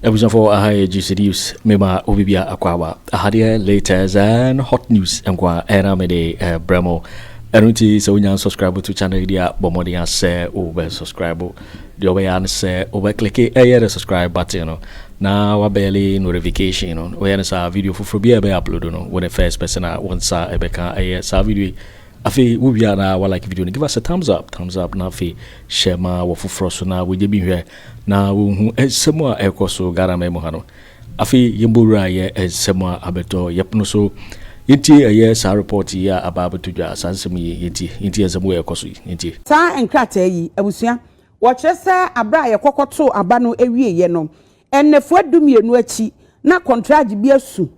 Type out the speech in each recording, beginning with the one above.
Ebusan for GC News, Mema Obibia Akwawa, Ahadia latest and hot news, and Kwa Eramede Bremo. Erunti so when subscribe to channel dia bomodia say over subscribe. The way I say over click the subscribe button, you know. Now wa barely notification, you know. Where is video for be upload, you know. When the first person once ebeka sa video. Afi we are na like video. Give us a thumbs up na afi share ma wo foforo so na we je bi hwe na wo hu esemo a ekoso garama mu ha no. Afi yembura ye esemo abeto yepno so yiti eye sa report ya ababutu dwa sansem yiti esemo ekoso yiti. Ta enkrata yi abusua wo kyerese abra ye kokoto aba no ewie ye no. Ennefo adumienu achi na contract bi asu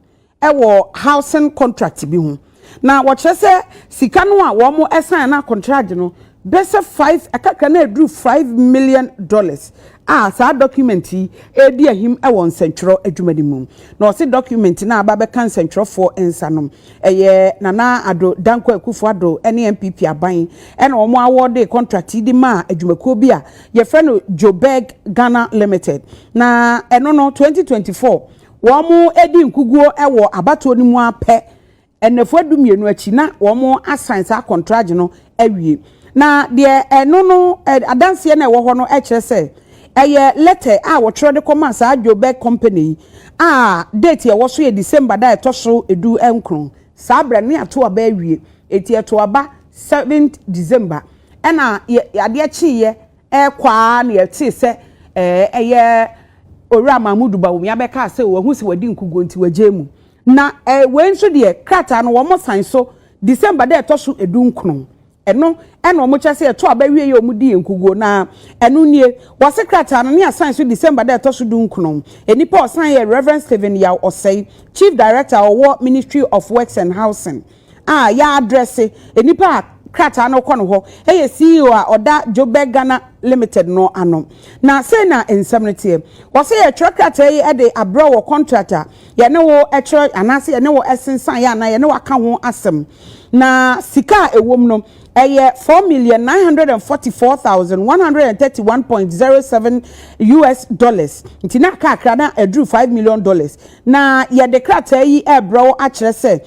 ewo housing contract bi hu. Na wɔkyerɛ sika no a wɔn ɛsan na contract no bese 5 akaka na edru $5 million saa document yi edi ahim ɛwɔ nsɛntwerɛ adwumadi mu na ɔse document na aba bɛka nsɛntwerɛfo nsanom ɛyɛ nana ado danko Akufo Addo NPP aban ɛna wɔn award contract di ma adwumakuo bi a yɛfrɛ no Joburg Ghana Limited na ɛno no 2024 wɔn edi nkuguo ɛwɔ abatoɔ ni mu apɛ ennefo adumienu achi na womo assign sa contract no awie na de eno no adanse na ewo ho no e kire se eye letter a wo tro de koma sa Joburg company date e wo so ye December da etoso edu enkron sa bra ne ato aba awie eti eto aba 7th December na ade achi ye kwa na yeti se eye owura Mahamadu Bawumia beka se wo hu se wadi nkugo nti wagye na we nso de krata no wo mo san so December da etoso edu nkron eno wo kya se eto abawie ye omudi enkugo na eno nie wo se krata no ne asan so December da etoso du nkron enipa osan ye Reverend Stephen Yaw Osei Chief Director of Ministry of Works and Housing ya address enipa krata no kono ho eye CEO a oda Joburg Ghana Limited no ano na say na ensemnity wo say e krata yi e de abro wo contractor ye ne wo e tro anase ye ne wo esensan ya na ye ne waka ho asem na sika ewom no eye $4,944,131.07 nti na kakra na edru $5 million na ye de krata yi e bro a kire se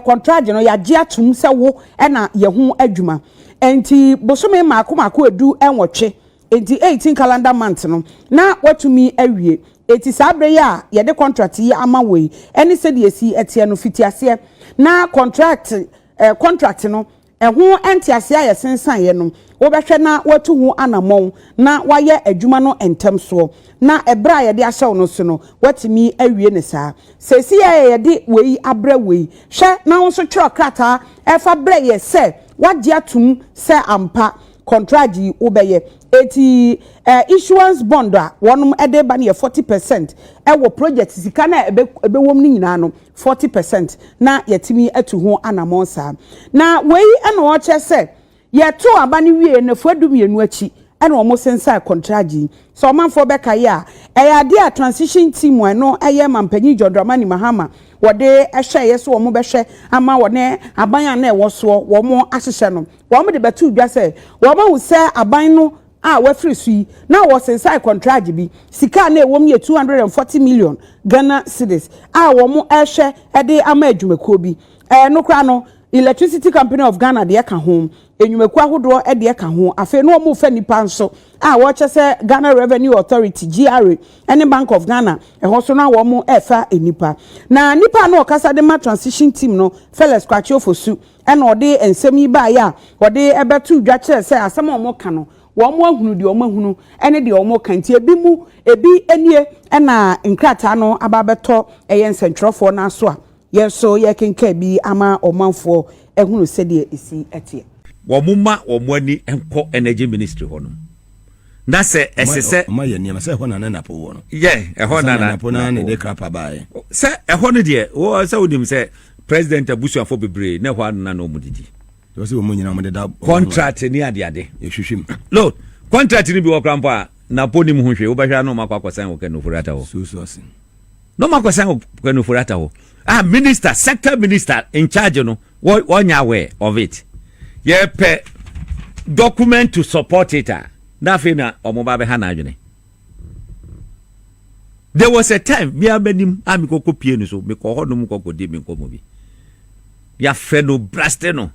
contract no ya gia tum se wo na ye hu adwuma enti bosome maako edu enwotwe enti 18 calendar month no na watumi awie eti sabre ya ye de contract yi ama we eni se de esi etie no fitiase na contract no ehu entiase ya sensan ye no wo behwe na watu hu anamon na waye adwuma no entem so na ebra ye de ahyew no so no watimi awie ne saa sesi ye de wei abra wei hwe na wo so twro krata efa bra ye se wagye atum se ampa contract yi obeye eti issuance bond a wonum ede ba ne 40% ewo project sika na ebewom ni nyina no 40% na yetimi atu ho anamon saa na wei ena wo che se yeto abane wie na fuadumienu achi ena omo sensa contract yi so manfo beka ya ade a transition team no eye mampanyi Jodramani Mahama wode ehwe yeso omo behwe ama wone aban na ewo so womo ahyehye no womo de betu dwa se womo hu se aban no wafiri sui na wo sensa contract bi sika na ewom ye $240 million Ghana cedis womo ehwe ede ama adwumakuo bi no kra no Electricity Company of Ghana de ka ho enwumaku ahodo e de ka ho afi no omo fa nipa nso wo kyese Ghana Revenue Authority GRA ene Bank of Ghana ho so na wo mo efa enipa na nipa na okasa de ma transition team no Felix Kwaku Fosu ene ode ensemi ba ya ode ebetu dwa kire se asem omo ka no wo mo ahunu de omo ahunu ene de omo ka nti ebi enie na nkrata no ababeto eye nsentwerefo na so a yeso ye kenka bi ama omanfo ehunu sede esi etie wo mumma wo moani enko energy ministry hono na se esese ma ye niam se ho na NAPO wo no ye ho na NAPO na ne de krapa bae se ho no de wo se wodim se president abusuafo bebre na ho na no mudidi wo se wo munyina mo de da contract ni ade ehwehwem lord contract ni bi wo krampa NAPO ni mu ho hwe wo behwa no makwakosan wo kanu furata wo so asin no makwasan wo kanu furata wo minister sector minister in charge no one aware of it ye pe document to support it na fe na omo ba be ha na adwene There was a time me abanim ami koko pie no so me ko hodom koko di me komo bi. Ya freno braste no.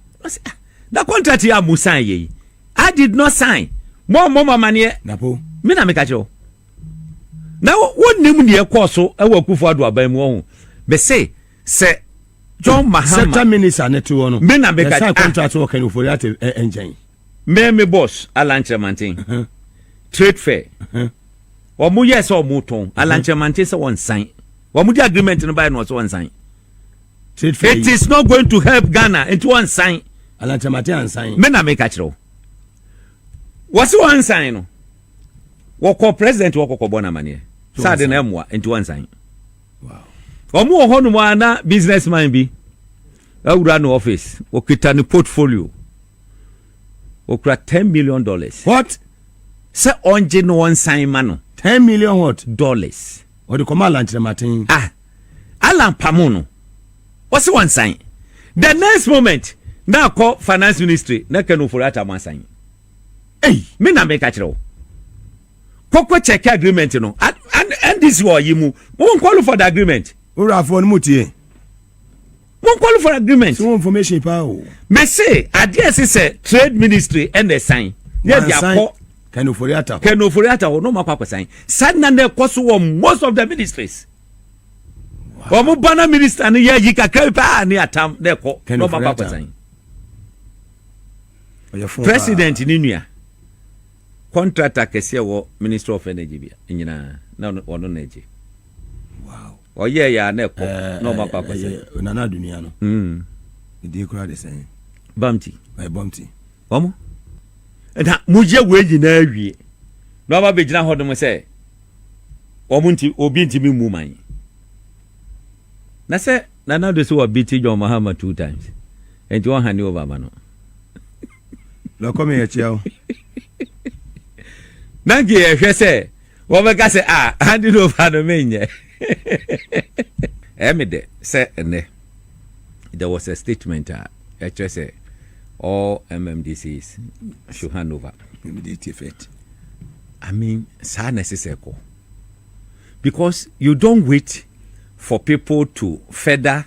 The contract ya mu sign ye. I did not sign. More money. NAPO. Me na me ka cho. Now what name ne ekoso e wa Akufo Addo aban mu ho. Be say John Mahama. Sector minister Net2 no. Me na me ka sign contract work in ofori at engine. Me boss Asante Bediatuo. Trade fair. Omu yes or muton. Asante Bediatuo say one sign. Omu di agreement no buy no so one sign. Trade fair. It is not going to help Ghana into one sign. Asante Bediatuo sign. Me na me ka chiro. What's one sign no? Wako president wako ko bona mane. Sade na emwa into one sign. Wow. Omu ohonu mo ana businessman bi. Awura no office. Okita ni portfolio. Okra $10 million. What? Say onje no one sign mano. $10 million what? Dollars. Or the command lunch Martin. Alan Pamono. What's one sign? The next moment, now call finance ministry. Na kenu for that one sign. Hey, me na make a chiro. Koko check agreement no. And this war yimu. Won't call for the agreement. Ura for mutie. Won't call for agreement. So information power. Me say, address say trade ministry and the sign. Yeah, sign. Kenu for Atta. Kenu for Atta no makwa sign. Sign na ne koso most of the ministries. Omo bana minister ne ya yika krepa ne atam ne ko no makwa sign. President ni nua. Contractor kese wo Minister of Energy bia nyina na ono na eje. Wow. Oye ya na ko no makwa sign. Nana dunia no. Idi kura de sign. Bamti. Bamti. Omo. Na muje we nyina awie. No ba be gina hodom se omunti obi ntimi mu man. Na se nana do so obiti John Mahama 2 times. And you hand over mano. No come here chiao. Nangi ehwe se wo be ka se hand it over no menye. Emide se ene. There was a statement actually say all MMDCs should hand over immediate effect. I mean, so necessary. Because you don't wait for people to further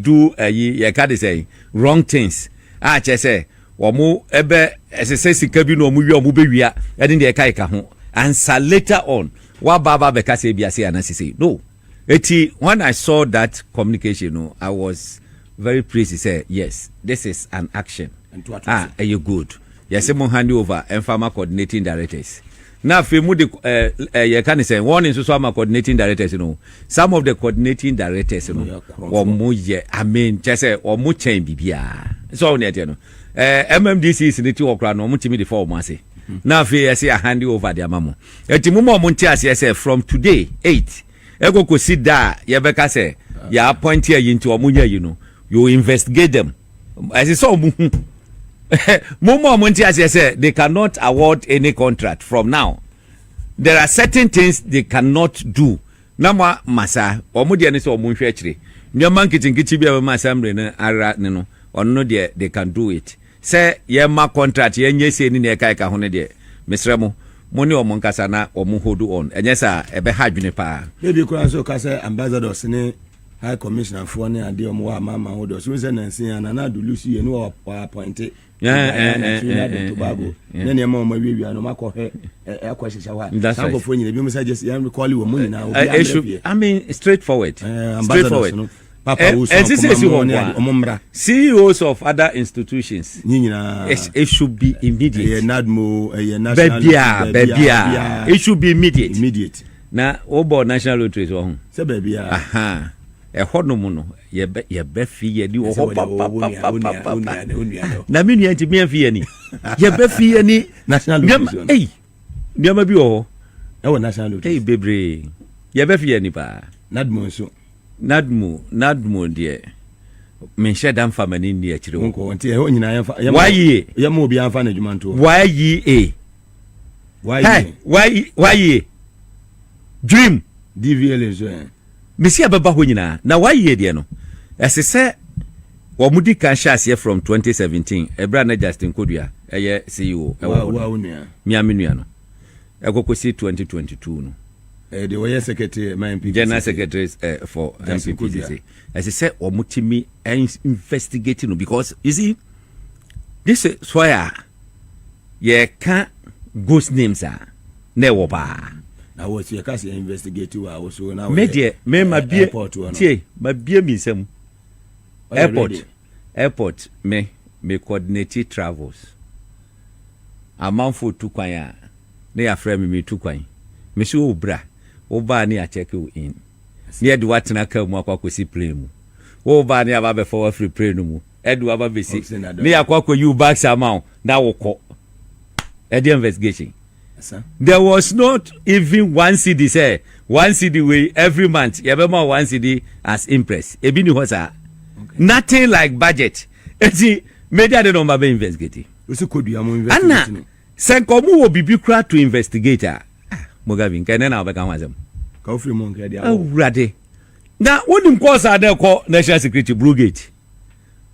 do you can't say wrong things. Just say omo ebe say sika bi no omo wi omo be wia e din de kai ka ho answer later on wa baba be ka say bia say anasisi no eti when I saw that communication no I was very pleased to say yes this is an action you good yes mo hand over and farmer coordinating directors now if mu the you can say one in so farmer coordinating directors you know some of the coordinating directors you know omo ye I mean just say omo chen bibia so on there no MMDC is the two okra no mutimi the for mo ase na fe say I hand over the amamo eti mo mo nti ase say from today 8 ego ko sida ye beka say ya appoint here into omunya you know you investigate them as it's so mo nti ase say they cannot award any contract from now. There are certain things they cannot do nama masa omo de ne so omo hwe akire nyama nkitinkichi bia ma assembly na ara ne no onno de they can do it say ye ma contract ye nyese ni ne kai ka ho ne de mesremo mo ne omo nkasa na omo hold on enyesa ebe hadwene pa baby kura so ka say ambassadors ne high commissioner for ne ade omo wa mama hold on so say nansi ana do lucy ye no appointed Tobago. Nene ma ma wiwi no makohe akwahihya wa sango fo nyina bi mo say just yam call you mo nyina obi I mean straightforward straightforward Papa Owusu CEOs of other institutions it should be immediate national it should be immediate na obo national lottery so ho se baby ehono no ye be fi ye di ho na me nua nti me fi ye ni ye be fi ye ni national lottery ndia bi ho e wo national lottery bebre ye be fi ye ni pa nadmo so nadmo de me sheda mfa mani ni akire wo nti e ho nyina ya why mo obi amfa na dwuma nto why dream DVL so Mesi ababa ho nyina na why de no esese wo mudi kan shase from 2017 ebra na Justin Kodua eye CEO wa nua miami nua no ekokosi 2022 no the way secretary my MPPC general secretary for MPPC as I said omutimi investigating because you see this is why you can't ghost names are never ba na what you can investigate you also now media me ma bie tie ma bie mi nsam airport me coordinate travels amanfo tu kwan a na ya frɛ me tu kwan me so obra oba ni a check you in near the what na ka mu akwakosi plane mu oba ni aba be for free plane mu edu aba be si ne akwako you back amount na wokɔ the investigation. There was not even one CD say one CD way every month. You ever more one CD as impress. Ebini was nothing like budget. Eti media de no be investigating. Osi kodu am investigating. Anna senkomu wo bibi kra to investigate. Mugabe nkene na obeka hwazem. Ka ofri mo nke dia. Awurade. Na wonim course ade ko national security brigade.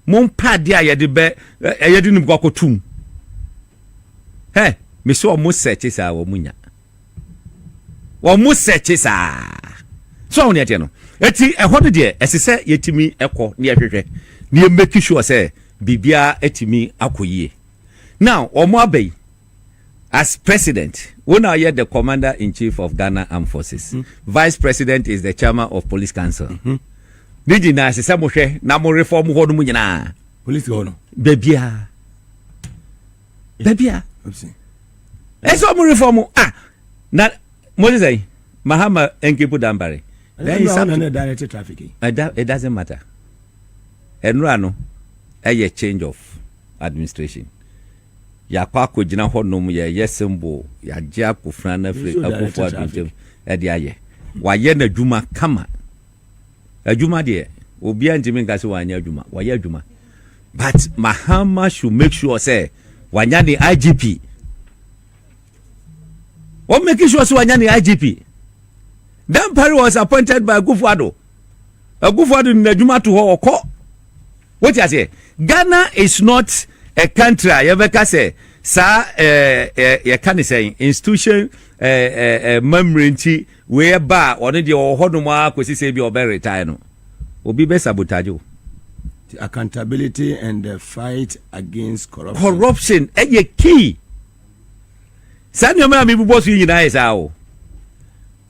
Mon pa dia ye de be ye de nim kwa kotum. Hey, me so almost searches are womunya. Almost searches are. So on yet no. Eti e hodo de ese se yetimi ekọ ne ehwehwe. Ne make sure say bibia etimi akoyie. Now, omo abey as president, when I hear the commander in chief of Ghana Armed Forces, vice president is the chairman of police council. Did na se mo hwe na mo reform hodo mu nyina. Police hono. Bebia. Eso mo reform na mo say Mahama enkepu dambare. Then is something direct trafficking. It doesn't matter. Enra no a change of administration. Ya kwako gina honom ye symbol ya gya kofra na free Akufo Addo e de aye. Wa ye na dwuma kama. Adwuma de obi anjimi ngase wa anya adwuma. Wa ye adwuma. But Mahama should make sure say wanya the IGP. What make sure so wanya the IGP? Then Perry was appointed by Akufo Addo. Akufo Addo na dwuma to ho okọ. What you say? Ghana is not a country. You ever say sa you can say institution memory whereby one the ohodoma kwesi say be obe retire no. Obi be sabotage. Accountability and the fight against corruption. Corruption is key. Send your man people boss you na sao.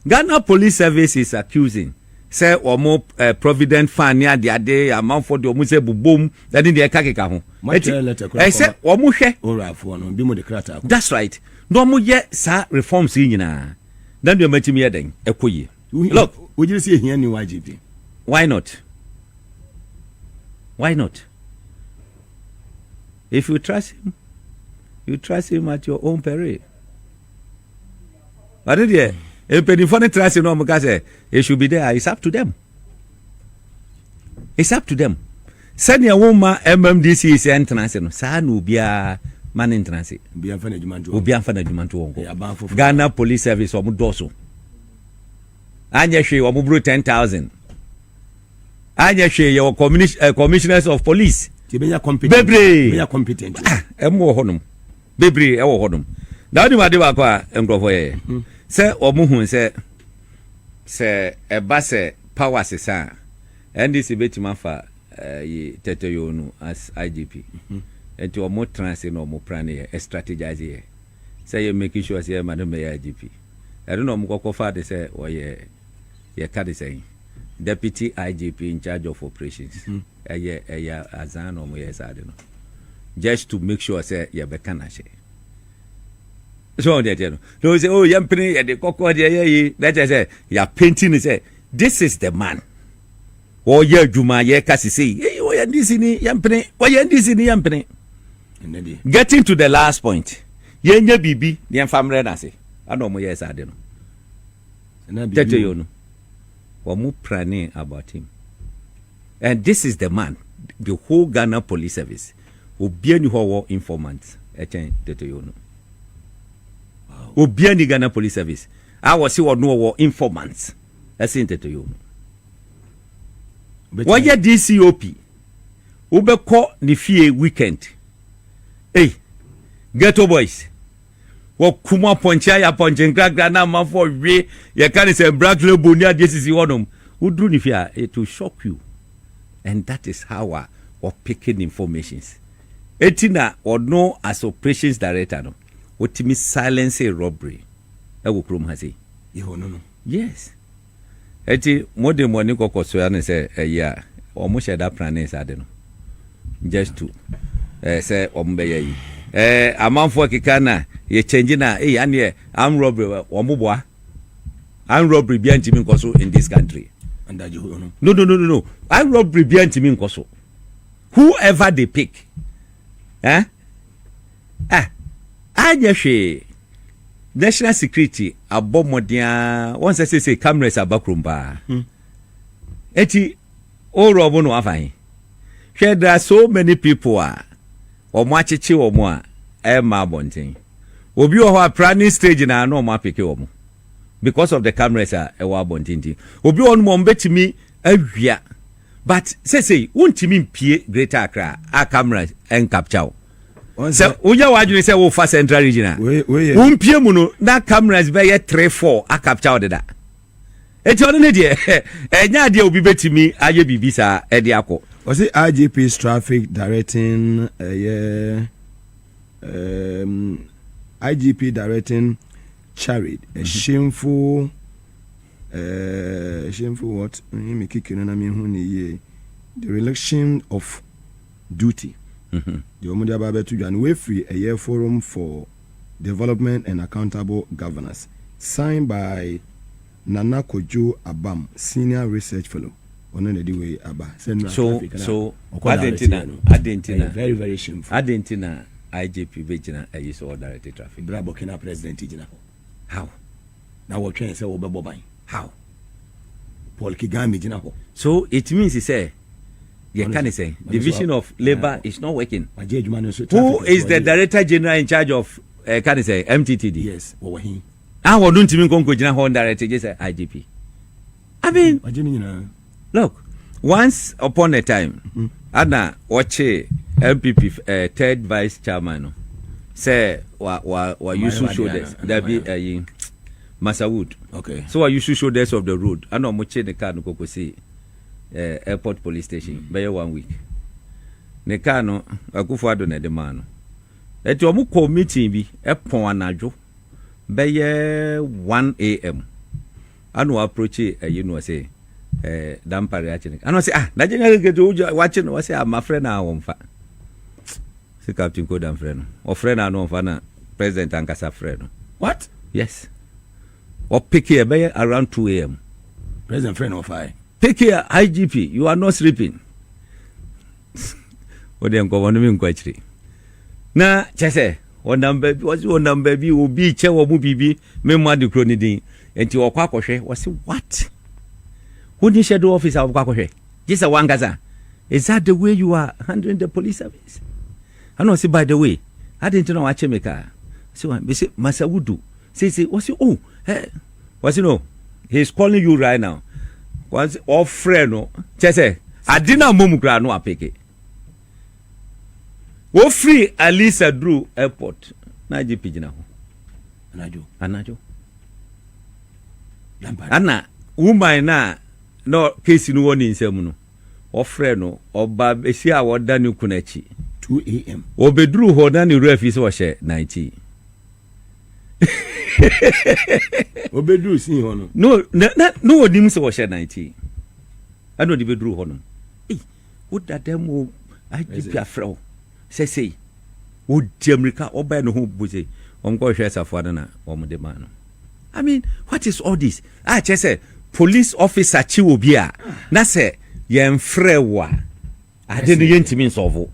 Ghana Police Service is accusing say omo provident fan near the ade amount for the omo say bubom that in the kakeka ho. I say omo hwe orafo no bi mo de krata. That's right. No omo ye sa reforms yi nyina. Then you matimi ye den ekoyi. Look, we just see here new IGP. Why not? Why not? If you trust him at your own peril. But if any funny trust him, no say he should be there. It's up to them. It's up to them. Send your woman MMDC is international. Sanu bia man international. Bia fana jumantu. Ghana Police Service omu doso. Anya she omu bro 10,000. Anya she your commissioners of police. Be competent. Be competent. Emo honum. Bebre ewo honum. Na odi ma de ba kwa enkrofo ye. Se omu hu se eba se power se sa. NDC betima fa yi teteyonu as IGP. Enti omu trans no omu plan ye strategize ye. Say you make sure say madam IGP. I don't know omu kokofa de say oye ye ka de say deputy IGP in charge of operations. Azan omu ye sa de no. Just to make sure say ye be kana she. So they tell no say oh yampini the koko de let us say ya painting say this is the man. Oh yeah juma ye kasi say oh ya this ni yampini oh ya this ni yampini. Getting to the last point. Ye nya bibi the family na say ano mo yes ade no. Na bibi you no. Wa mu planning about him. And this is the man, the whole Ghana Police Service. Obi ani ho informants echen tete you no. Obi ani Ghana Police Service. I was see what no informants. That's it to you. Why ya DCOP? Ube ko ni fie weekend. Hey, ghetto boys. wo kuma poncha ya ponchen gra na manfo we ye kan say black label ni ade sisi wonom udru ni fia it will shock you, and that is how we picking informations. Etina or no as operations director no what me silence a robbery e wo krom ha say no yes eti modern money kokoso ya ne say ya omo sheda planes ade no just to say ombe yi amanfo kikana ye change na ane am robbery omoboa am robbery bi antimi nkoso in this country and that you no am robbery bi antimi nkoso whoever they pick Anyeshe national security abomodia once say cameras abakrumba eti o robo no afan share there are so many people omo acheche omo ma abonten obi o ho planning stage na no omo apeke omo because of the cameras e wa abonten obi on mo mbetimi awia but say wontimi mpie Greater Accra a cameras en capture so uja waju say wo fa Central Region wompie mu no na cameras be ye 3-4 a capture de eti ono ne de enya de obi betimi aye bibisa e de akọ was it IGP's traffic directing IGP directing Charid a shameful what me kicking na me hu ni the election of duty the omudia babe to jan we free a year forum for development and accountable governance signed by Nana Kojo Abam senior research fellow on the way aba so adentina very very shameful adentina IGP vegina is all directed traffic brabo kina president ijina how na wo twen say wo bebo ban how Paul Kigami jina ho so it means he say you can say division of labor is not working. Who is the director general in charge of can I say MTTD? Yes, he. I won't even go to director just IGP. I mean, look, once upon a time, Anna Otchere MPP third vice chairman say wa used to show this there be Masawood. Okay. So I used to show this of the road. I know much the car no go see airport police station by 1 week. Ne car no Akufo Addo na de man. Eti omu call meeting bi epon anajo by 1 a.m. Anu approach you know say dampare achine. Anu say na general get watching was say my friend na wonfa. Say Captain Code and friend. O friend na no fa na President Ankasa friend. What? Yes. Or pick here by around 2 a.m. President friend of I. Pick here IGP, you are not sleeping. What them go on me kwachiri. Na chese o number was your number bi obi che wo mu bibi me ma de kro ni din. Enti o kwa kwhwe was what? Who the shadow officer of kwa kwhwe? Just a wangaza. Is that the way you are handling the police service? I know say by the way, I didn't know what chemical. So I say Masawudu. Say what's you what's you know? He's calling you right now. Was off friend no. Chese adina momukra no apeke. Wo free Alisa Drew airport na IGP jina ho. Anajo. Ana woman na no case no woni nsem no. O friend no oba besi a woda ne kunachi 2 a.m. Obedru ho na ne refi so hye 90. Obedru si ho no. No odim so hye 90. Ano di bedru ho no. What that dem o IGP afro. Say wo di America oba no ho buze omko hwe safo na omde man. I mean, what is all this? Say police officer chi obi a na say yen frewa ade no yentimi nsovo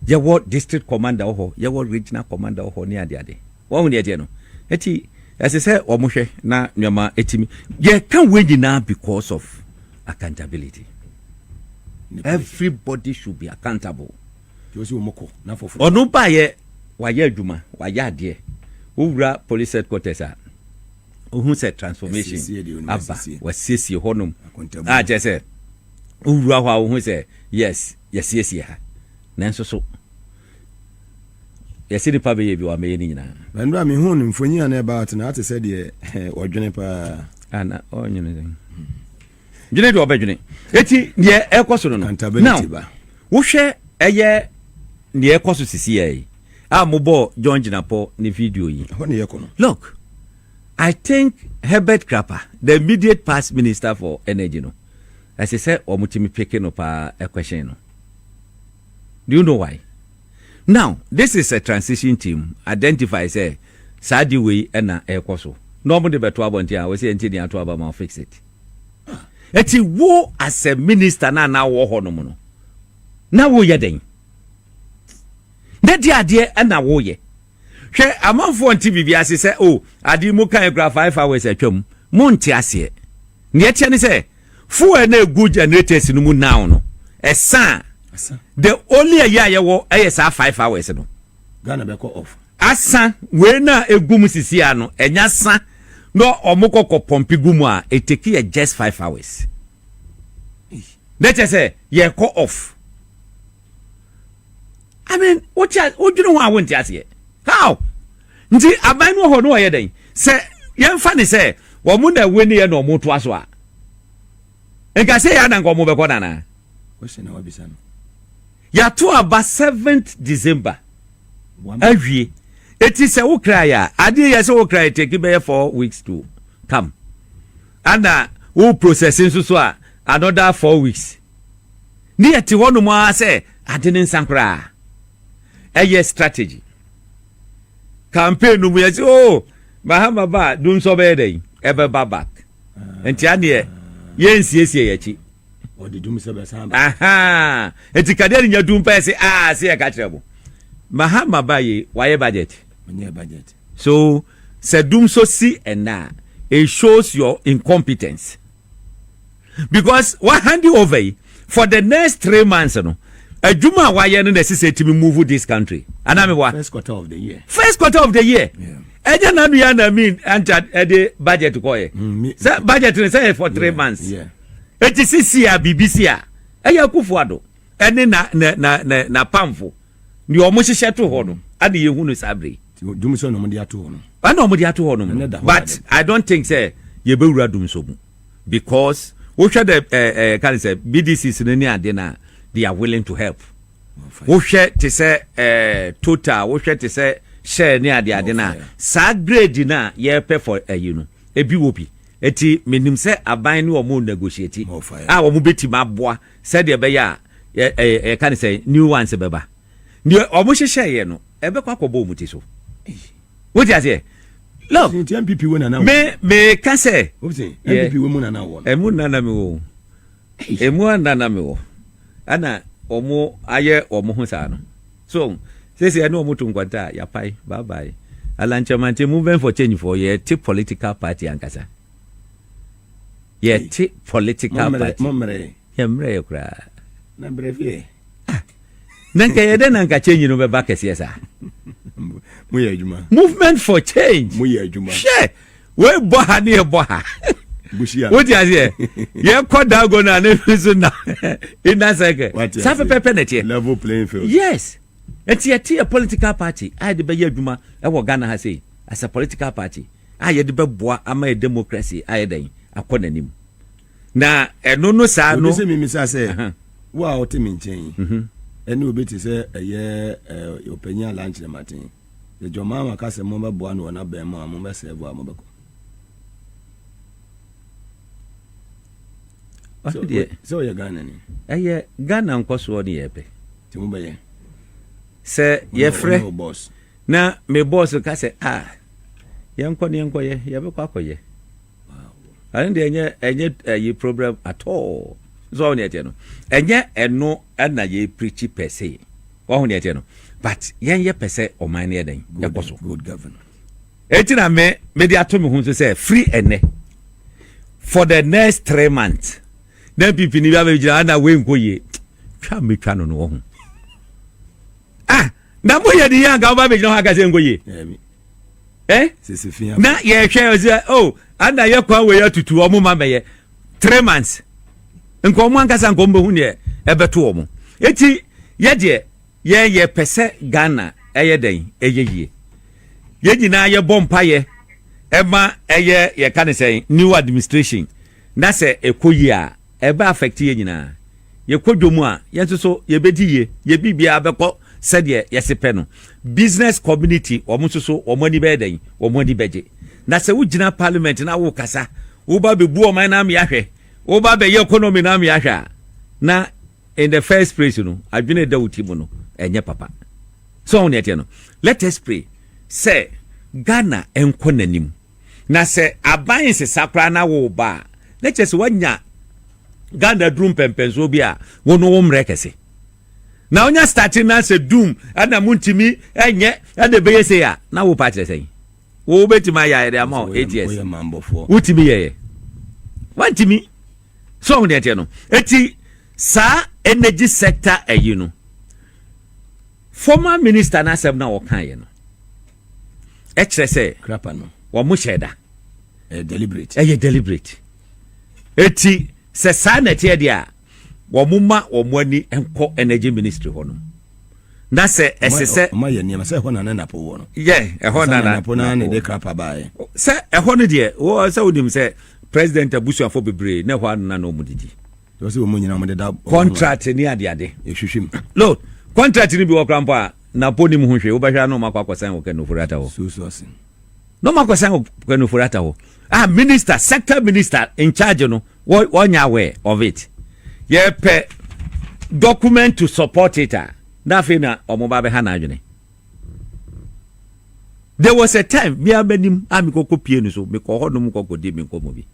ye what district commander ho ye what regional commander ho ni ade wo hu ne ade no eti as say omohwe na nyama etimi ye can we now because of accountability. Everybody should be accountable. Onu ba ye wa ye adwuma wa ye ade owura police headquarters a ohun se transformation aba wa siesie honum je say owura ho ohun se yes ha nanso so yɛsi nipa bɛyɛ bi wa mɛyɛ ni nyinaa bɛnura mi hu ni mfonyi ana ba ate na ate sɛ deɛ ɔdwene pa ana ɔnyene dwene de ɔbɛdwene eti deɛ ɛkɔ so no now wohwɛ ɛyɛ deɛ ɛkɔ so sisi yɛ a mobɔ John Ginapo ne video yi look I think Herbert Krapper, the immediate past minister for energy, no, as I said, or mutimi picking up a question. No. Do you know why? Now, this is a transition team. Identify say, Sadi way and a air Normally, but 12 I was saying, to about fix it. Eti wo as a minister now war honomono. Now wo yeding. That the idea and now wo ye. Hwe amanfo TV bi ase se adi mu kan gra 5 hours atwam mu nti ase ne etia ne se fu na egu generators no mu now no esa the only aya wo sa 5 hours no Ghana be call off asa we na egu mu sisi ano enya sa no omukoko pompi gumu a eteki just 5 hours that say ye call off I mean what you know what I want to say how? Nti aban no ho no ye den. Se yemfa ne se wo mu na weni ye no mo to aso a. Enka se ya na nko mo be koda na. Question na wabisa no. Ya to aba 7th December. Awie. Eti se wo kra ya. Ade ye se wo kra take be 4 weeks to come. And wo processing so a another 4 weeks. Ni eti wono mo a se ade ne nsankra. Eye strategy. Campaign no yes Mahama ba dum so be dey ebe back enti ane ye nsiesie yachi o de dum se be samba aha enti kade nya dum pa se se ya ka kirebo Mahama ba ye waye budget so se dum so see and now it shows your incompetence because what hand you over for the next 3 months no Ajuma waye no say to move this country. Aname wa first quarter of the year. Yeah. Eja na ya na mean anta the budget ko ye. Say budget say for 3 months. Yeah. HCC a BBC a. Eya Akufo Addo. Ene na pamfo. Ni omo hihye to ho no. Ade ye hu no sabre. Dum so no mo dia to ho no. Ana omo dia to ho no. But I don't think say ye be wura dum so mu. Because wo hwe the can say BDCs no ni ade na they are willing to help. Wo hwe te say total wo hwe te say share ni ade na sa grade na ye pay for you know ebi wopi eti menim say aban ni omo negotiate omo beti maboa say de be ya can say new ones beba ni omo hye ye no ebe kwa kobo mu ti so what you say look MPP we na na me can say MPP we mu na na wo emu na na me wo emu na na me wo ana omo aye omo ho sa no so say no omo to nkwanta ya pai bye bye alanchemante movement for change for ye ti political party ankasa ye ti political party momre yemre kra na brefie nanka ye den nanka change no be ba kese sa mu ye adwuma movement for change mu ye adwuma she we bo ha ne ye bo ha bushia what you say ye koda go na ne so na ina seke safe pepe na tie level playing field yes eti a political party I de be ye adwuma e wo Ghana ha say as a political party I ye de be boa ama a democracy I den akọ nanim na eno no sa no se mi sa say wo a o te mi nchen eni obeti say eye openya lunch na matin the joma ma ka se mo be boa no na be ma mo be se boa mo be ko so ye Ghana ni eye Ghana nkoso ni yepe ti mo be ye se ye frɛ na me boss ka se yenko ye be kwa koye and enye ye problem at all so on yet no enye eno na ye preach per se wo ho yet no but ye per se o man ye den ye koso good governor etina me dey ato me hu so say free ene for the next 3 months then people ni ba be jira na we nko ye twa me twa no no ho na mo ye di yanga ba be jira ha ka se nko ye na ye hwe say ana ye kwa we ya tutu omo ma me ye 3 months nko mo anka sa nko mbo hu ne e beto omo eti ye de ye pese Ghana eye den eye yie ye nyina ye bompaye ema eye ye kan say new administration na se ekoyi a ebe affect ye nyina ye kodwomu a ye nso ye bedi ye bibia abekọ said ye sepe no business community omusoso omani be den omani beje na se wo gina parliament na wo kasa wo ba bebu o man na me ahwe wo ba be ye economy na me ahwe na in the first place no adwene da utimu no enye papa so on yete no let us pray say Ghana enko nanim na se aban se sakra na wo ba let us wanya Ghana drum pempenso bia wono wo mrekese na onya starting na se doom ana muntimi enye ade beye se ya na wo pa kire sen wo betima ya ere ama 8 years utimi ye wantimi so on yete no eti sa energy sector ayi no former minister na asem na wo kan ye no e kire se krapa no wo mo sheda deliberate eti se sa na tie dia wo muma wo mo ani enko energy ministry ho no na se esese ma ye niam se ho na NAPO wo no ye ho na NAPO na ne de krapa bae se ho no de wo se wodim se president abusuafo bebre na ho na no mudidi do se wo mo nyina mo de da contract ni ade ehwehwem lord contract ni bi wo krampo a NAPO ni mu ho hwe wo ba hwa no makwakosan wo kanu furata wo so sin no makwasan wo kanu furata wo minister sector minister in charge no wo nya aware of it ye pe document to support it na fe na omoba be ha na adwene there was a time me abanim amikoko pie no so me ko hodom kokodi me ko mo bi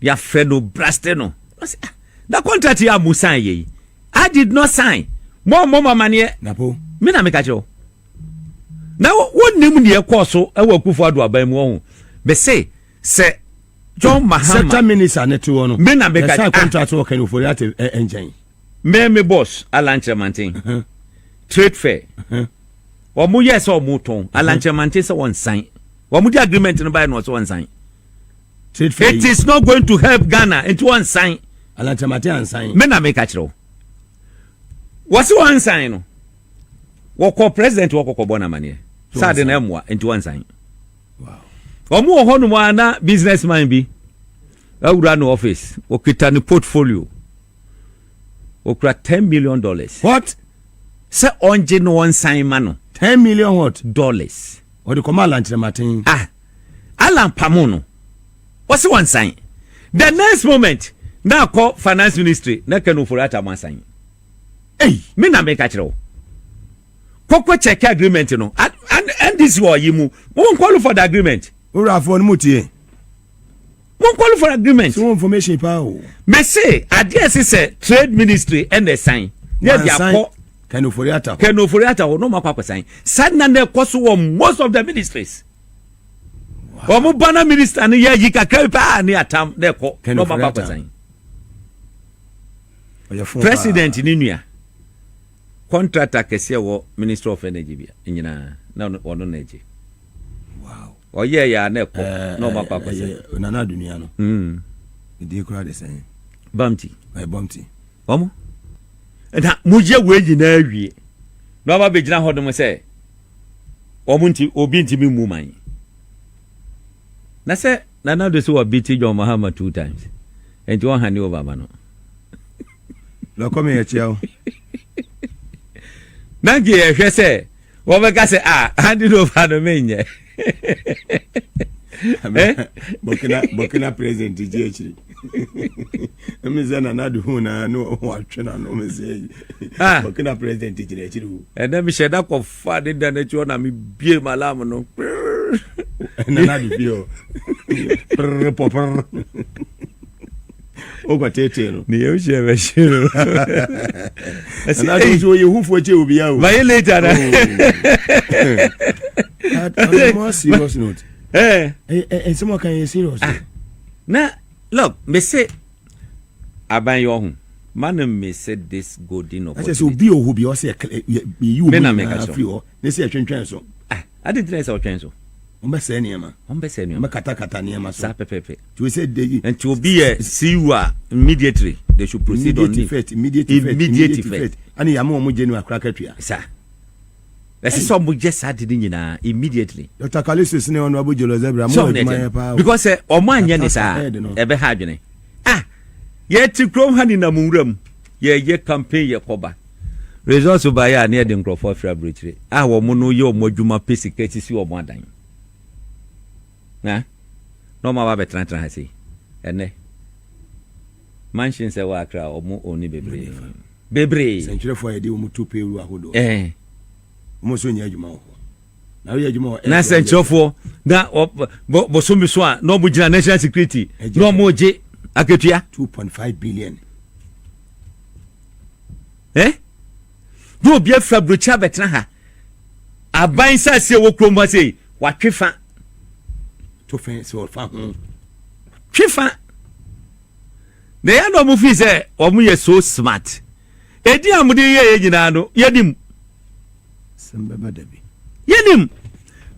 ya fe no braste no that contract ya mu sign ye I did not sign mo mama ne NAPO me na me ka cho na wonnim ne ekoso e wa Akufo Addo aban mu ho be say se John Mahama sector minister neto no me na me ka contract wo kan ofori at engine me boss Alanchemantin trade fair wo mu yes o mu ton Alanchemantin se won sign wo mu di agreement no by no so won sign trade fair it is not going to help Ghana into one sign Alanchemantin and sign me na me ka kiro what's one sign no wo ko president wo ko bona mane sade na emwa into one sign wow omu ho no ana businessman bi awura no office o kita ni portfolio o kra $10 million what se onje no one sign mano $10 million what dollars o de koma Alanchemantin alan pamono what's one sign the next moment na call finance ministry na kanu furata one sign me na me ka kire Koko check agreement no and this war yimu won call for the agreement ora for no mutie won call for agreement so information pa o me say adie say trade ministry and the sign they dia kanu foriata no makwa sign sad na na koso most of the ministries omo bana minister ne ya yi kakra pa ne atam de ko no makwa sign president ni nua contractor kese wo minister of energy bia nyina na wono na eje wow oye ya na ko no makwa na na dunia no idi kura de sen bamti bamti omo na muje we nyina awie no ba be gina hodom se omunti obi ntimi mu man na se na do so wa biti John Mahama 2 times enti won hani over ma no lo come here chiao nangi ehwe se wo be ka se handi over no menye Burkina president GH Mizana na do hu na no watwe na no meze Burkina president GH na mi sheda ko fa de na chi na mi bie malam no na do bio popper o kwa tete no ni yo she be shiro na do so ye hu fo che obi ya o ba later na more serious note someone can you serious na look me say aban yo hu man me say this golden opportunity so bi o hu bi o say you me na make sure free o ne say atwentwen so I didn't say atwentwen so on be say niam me kata niam so sa pepepe to say dey and to be a siwa immediately they should proceed on immediate effect and ya mo genuine akra katwa sa Ese so mo just had the nyina immediately. Dr. Kalisis ne ono abujolo zebra mo adwuma pa. Because omo anya ne sa ebe ha adwene. Ye ti krom ha ni na munwuram. Ye campaign ye koba. Results by ya near the Crawford Fabric. Wo mo no ye omo adwuma pesi kati si omo adan. Na? No ma ba betran ha sei. Ene. Mansion se wa akra omo oni bebre. Century for ye di omo tupe ru ahodo. Omo so nya adwuma ho. Na we adwuma na century for na bo so mi so a no mo gina national security. No mo je aketua 2.5 billion. Do bia Fabric abetna ha. Aban sa se wo krom ha sei wa twefa. To fen so fa ho. Twefa. Na ya no mo fi say omo ye so smart. Edi amude ye nyina no yedim. Sembaba dabi. Yedim.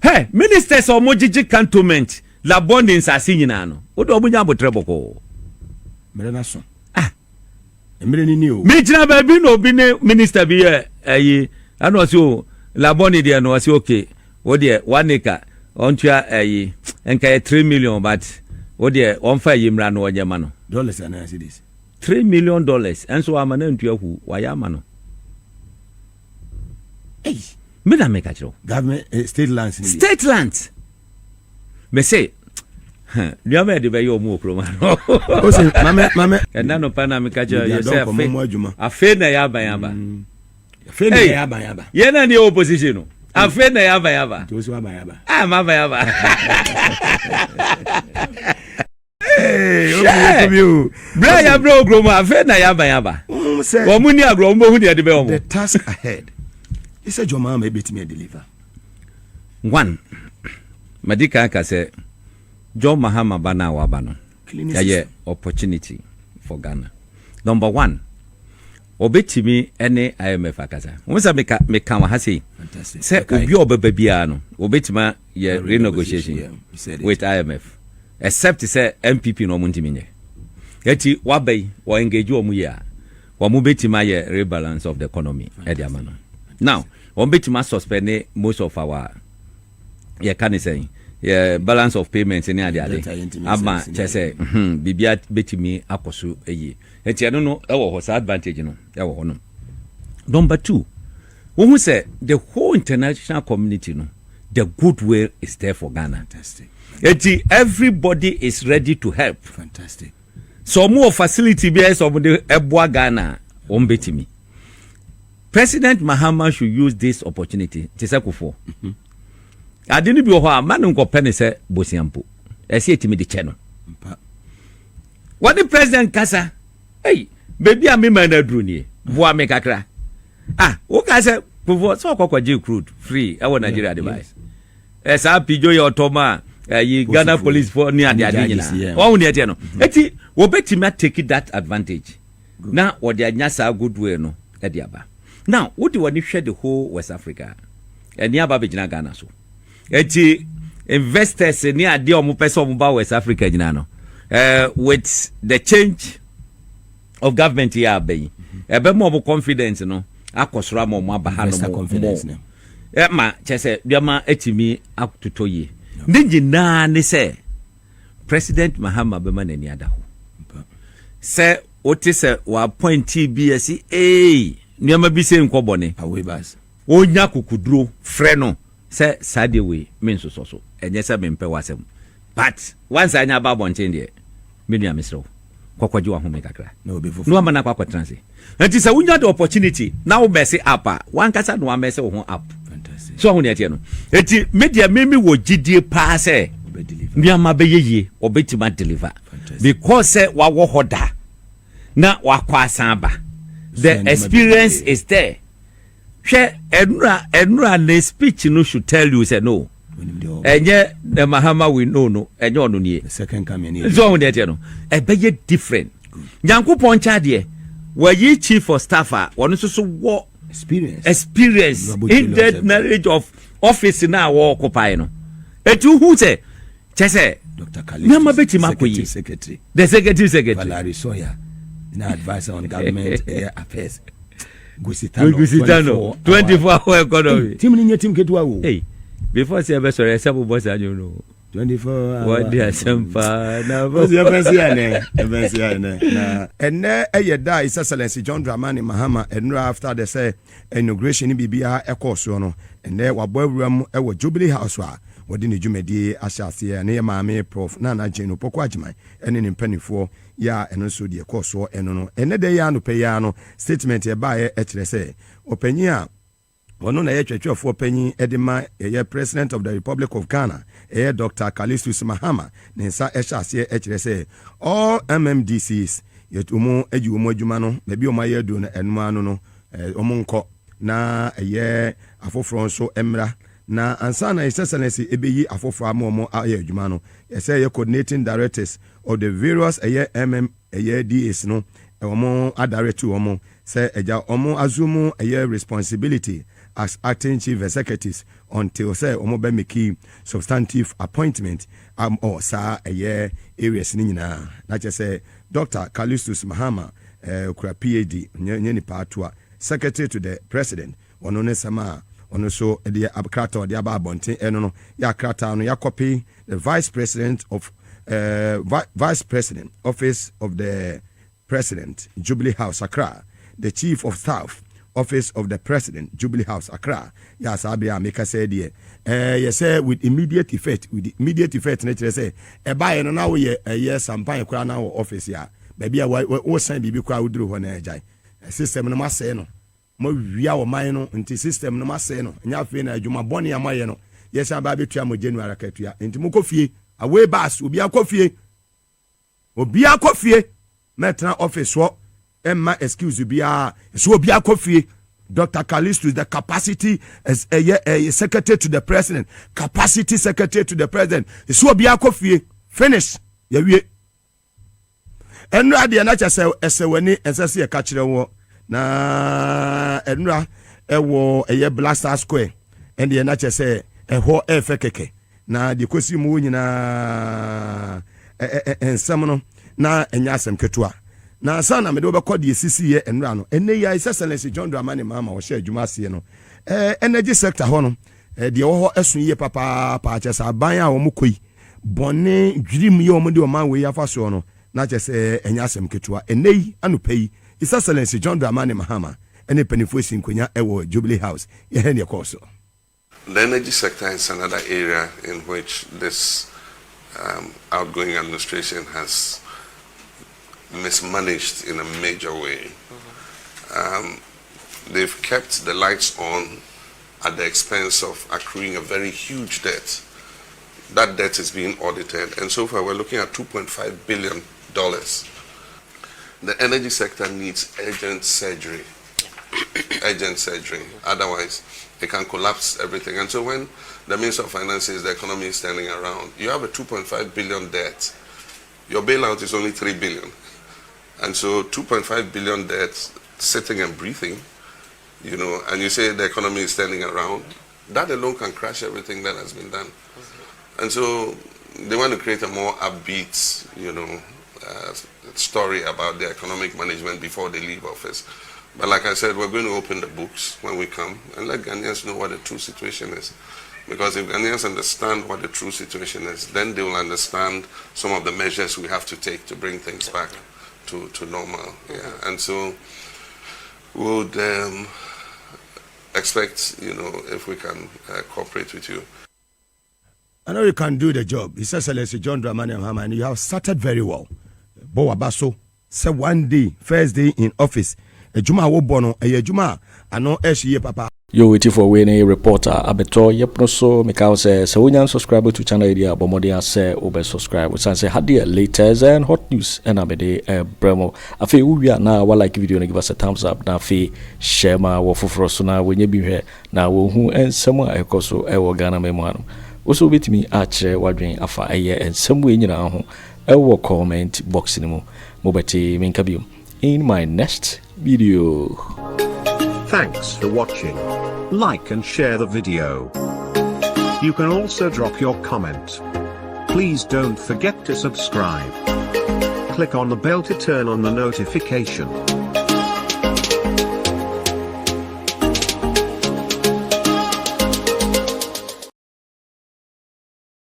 Hey, ministers omo gigi cantonment la bonding sase nyina no. Wo do omo nya botre boko. Mere na so. Emre ni o. Me jina ba bi no bi ne minister bi ayi ano so la bonding dey no say okay. Wo dey 1 acre ontua ayi enka 3 million but wo dey on fa yimra no onyema no. Dollars and I see this. $3 million and so amana ntua hu waya ma no. Hey, me na make a government state lands. State lands. Me say you me de be yo mu okro ma no. O say mama and na no pa na me ka jo you say afe na ya ban yaba. Afe na ya ban yaba. Ye na ni opposition no. Afe na ya ban yaba. To so ban yaba. Ma ban yaba. Bra ya bro groma afe na ya ban yaba. Omu ni agro mo hu de be omo. The task ahead. He said your mama maybe me deliver. One. Madika ka say John Mahama bana wa bano. Yeah, opportunity for Ghana. Number 1. Obetimi any IMF akasa. Wonsa me kan wa ha sei. Fantastic. Say obi obeba bia no. Obetima ye renegotiation with IMF. Except say MPP no muntimi nye. Yeti wabai wa engage omu ya. Wa mu betima ye rebalance of the economy e dia mano. Now, one betima suspend most of our can say balance of payments in the ama say bibia betimi akoso eyi. Enti no e wo ho advantage no e wo no. Number 2, when we say the whole international community no, the goodwill is there for Ghana. Fantastic. Enti everybody is ready to help. Fantastic. So more facility be some the eboa Ghana on betimi. President Mahama should use this opportunity to say Akufo. I didn't be a man who got penny say Bosiampo. I see it to me the channel. What the president Kasa? Hey, baby, I'm in my drone. Boa make a cry. Okay, say, so Getrude free. I want Nigeria device. As I pijo your Toma, Ghana police for near the Adina. Oh, near Tiano. Eti, we bet him take that advantage. Now, what the Anyasa good way no, Ediaba. Now, what do you share the whole West Africa? And near Babijina Ghana so. Eti investors near the person about West Africa, Ginano. With the change of government here, be a bit more confidence, no. Akosra mo bahano confidence. Ma chese biama etimi up to toye. Ninji na ne say President Mahama bema na ni adaho. Say oti say wa appoint BSc niama bi se nkobone awebas onya kukuduro frɛ no sɛ sade we men so enye sɛ mempe wasem but once anya ba bonten de me nua mesrew kwakwaji wa home kakra no be no ama na kwakwatrance enti sɛ wonya the opportunity na wo bɛse up one kasa no amese wo ho up fantastic so ho ne atie no enti media memi wo gidie pa sɛ niama bɛyeye obetima deliver because wa wo hoda na wakwa asamba. The experience is there. Enra the speech no should tell you say no. Enye the Mahama we know no. Enye onu nie. The second coming. So on there no. E be different. Nyankopon cha de. Were ye chief of staff one so wo experience in that knowledge of office na wo occupy no. Etu hu say chese Dr. Khalid. Nyama beti makoyi. The secretary. Valerie Soya. Advisor on government affairs. Gusitano 24-hour economy. Team ni team ketua wo. Hey, before say be sorry, some boss you know. 24 what dia sempa na boss ya fancy ane na enne eyeda His Excellency John Dramani Mahama enra after the say inauguration ni bibia ekoso no enne wabawuram ewo Jubilee House wa wodi ne dwumadi ahyase ne maame prof na Jeno Poko Agyeman ene ne mpanifo ya eno so de ekoso eno no enne de ya no peya no statement e ba e kire say opanyi a ono na ye twetwefo panyi edema ye President of the Republic of Ghana Dr. Kalistus Mahama ne nsa ehase kire say all MMDCs yetumu ejumu adwuma no na bi o ma ye do na enuma anu no omo nko na afoforo nso emra na ansana His Excellency ebeyi afoforo amomo aye adwuma no say coordinating directors of the various DAs no omo adirect omo say eja omo azumu responsibility as acting chief executives until say omo be make substantive appointment or sa areas ni nyina na che say Dr. Kalistus Mahama okura PhD nyeni patua secretary to the president ono ne sama ono so de akrata de aba bonten eno no ya akrata no ya copy the vice president of vice president office of the president Jubilee House Accra, the chief of staff office of the president Jubilee House Accra. Ya sabia make say there you say with immediate effect nature say e buy no na we sampan kura na office ya baby we san bibi kura uduru ho na ejai system no masay no mo wia wo man no nti system no masay no nya fe na adwuma boni amaye no yes aba betua mo January katua nti mo kofie away bus obi akofie metra office wo emma excuse bia so obi akofie Dr. Kalistus the capacity as a secretary to the president, capacity secretary to the president. So obi akofie finish ya wie enra de na cha se esewani ensese e ka kire wo na enra ewo Blaster Square and de na cha se eho efe keke na de kosi mu nyina ensam no na enya asem ketua na sana me do be kodi esisi ye enra no enne ya His Excellency John Dramani Mahama wo hye adwuma ase no energy sector ho no de wo ho esun ye papa pa cha sa ban a wo mkoi bone dwirim ye wo de wo man we ya fa so no na che se enya asem ketua enne yi anupai His Excellency John Dramani Mahama ene penifo sinkonya ewo Jubilee House ye he ne koso. The energy sector is another area in which this outgoing administration has mismanaged in a major way. They've kept the lights on at the expense of accruing a very huge debt. That debt is being audited, and so far we're looking at $2.5 billion. The energy sector needs urgent surgery. Urgent surgery. Otherwise, it can collapse everything. And so when the Minister of Finance says the economy is turning around, you have a $2.5 billion debt. Your bailout is only $3 billion. And so 2.5 billion debt sitting and breathing, you know, and you say the economy is turning around, that alone can crash everything that has been done. And so they want to create a more upbeat, you know, story about the economic management before they leave office. But like I said, we're going to open the books when we come and let Ghanaians know what the true situation is. Because if Ghanaians understand what the true situation is, then they will understand some of the measures we have to take to bring things back to normal. Yeah. And so we would expect, you know, if we can cooperate with you. I know you can do the job. His Excellency John Dramani Mahama, and you have started very well. Bo Abaso said one day, first day in office, a Juma wo bono, a Juma, I know ye papa. You're waiting for a reporter. Abeto yep no so Mikao says so when subscribe to channel area Bomodia say over subscribe. We say had the latest and hot news and Amede Bremo. Afi we are now like video and give us a thumbs up. Na fi share my wofufro so na when you be here now who and someone I also ewo Ghana memano. Also with me otchere wadwen afa eye and some way nyina ho ewo comment box ni mo mobeti minkabium in my next video. Thanks for watching. Like and share the video. You can also drop your comment. Please don't forget to subscribe. Click on the bell to turn on the notification.